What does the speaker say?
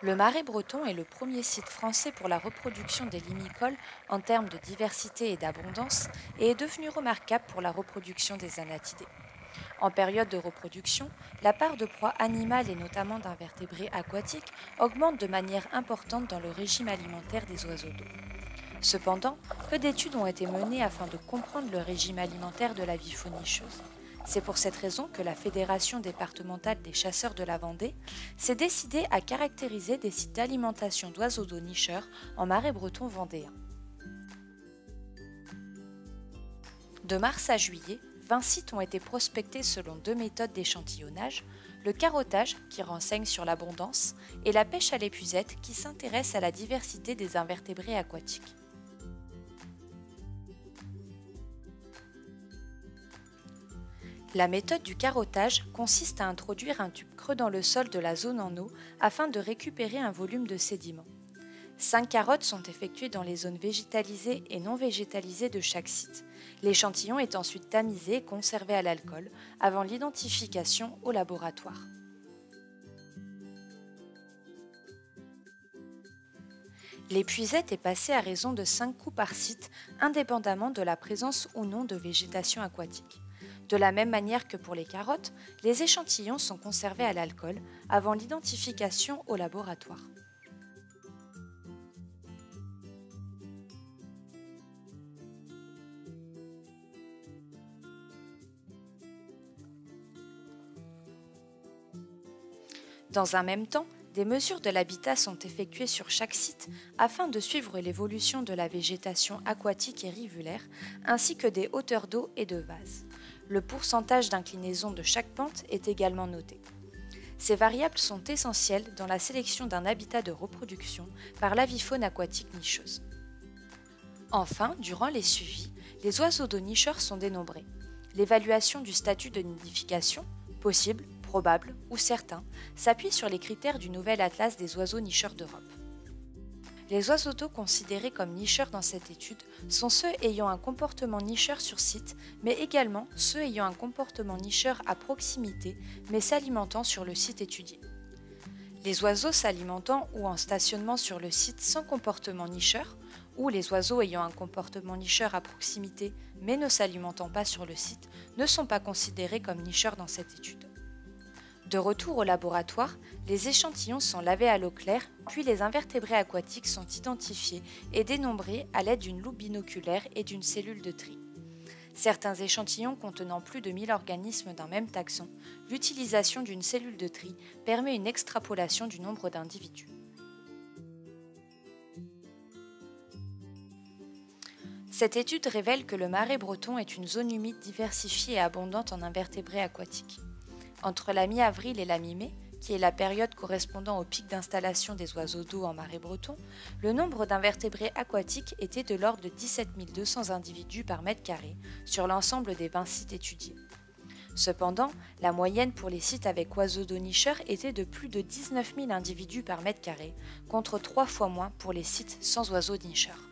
Le Marais breton est le premier site français pour la reproduction des limicoles en termes de diversité et d'abondance et est devenu remarquable pour la reproduction des anatidés. En période de reproduction, la part de proie animale et notamment d'invertébrés aquatiques augmente de manière importante dans le régime alimentaire des oiseaux d'eau. Cependant, peu d'études ont été menées afin de comprendre le régime alimentaire de la nicheuse. C'est pour cette raison que la Fédération départementale des chasseurs de la Vendée s'est décidée à caractériser des sites d'alimentation d'oiseaux d'eau nicheurs en marais breton vendéen. De mars à juillet, 20 sites ont été prospectés selon deux méthodes d'échantillonnage, le carottage qui renseigne sur l'abondance et la pêche à l'épuisette qui s'intéresse à la diversité des invertébrés aquatiques. La méthode du carottage consiste à introduire un tube creux dans le sol de la zone en eau afin de récupérer un volume de sédiments. 5 carottes sont effectuées dans les zones végétalisées et non végétalisées de chaque site. L'échantillon est ensuite tamisé et conservé à l'alcool avant l'identification au laboratoire. L'épuisette est passée à raison de 5 coups par site, indépendamment de la présence ou non de végétation aquatique. De la même manière que pour les carottes, les échantillons sont conservés à l'alcool avant l'identification au laboratoire. Dans un même temps, des mesures de l'habitat sont effectuées sur chaque site afin de suivre l'évolution de la végétation aquatique et rivulaire, ainsi que des hauteurs d'eau et de vase. Le pourcentage d'inclinaison de chaque pente est également noté. Ces variables sont essentielles dans la sélection d'un habitat de reproduction par l'avifaune aquatique nicheuse. Enfin, durant les suivis, les oiseaux d'eau nicheurs sont dénombrés. L'évaluation du statut de nidification, possible, probable ou certain, s'appuie sur les critères du nouvel atlas des oiseaux nicheurs d'Europe. Les oiseaux d'eau considérés comme nicheurs dans cette étude sont ceux ayant un comportement nicheur sur site, mais également ceux ayant un comportement nicheur à proximité, mais s'alimentant sur le site étudié. Les oiseaux s'alimentant ou en stationnement sur le site sans comportement nicheur, ou les oiseaux ayant un comportement nicheur à proximité, mais ne s'alimentant pas sur le site, ne sont pas considérés comme nicheurs dans cette étude. De retour au laboratoire, les échantillons sont lavés à l'eau claire, puis les invertébrés aquatiques sont identifiés et dénombrés à l'aide d'une loupe binoculaire et d'une cellule de tri. Certains échantillons contenant plus de 1000 organismes d'un même taxon, l'utilisation d'une cellule de tri permet une extrapolation du nombre d'individus. Cette étude révèle que le Marais breton est une zone humide diversifiée et abondante en invertébrés aquatiques. Entre la mi-avril et la mi-mai, qui est la période correspondant au pic d'installation des oiseaux d'eau en Marais breton, le nombre d'invertébrés aquatiques était de l'ordre de 17 200 individus par mètre carré sur l'ensemble des 20 sites étudiés. Cependant, la moyenne pour les sites avec oiseaux d'eau nicheurs était de plus de 19 000 individus par mètre carré, contre 3 fois moins pour les sites sans oiseaux nicheurs.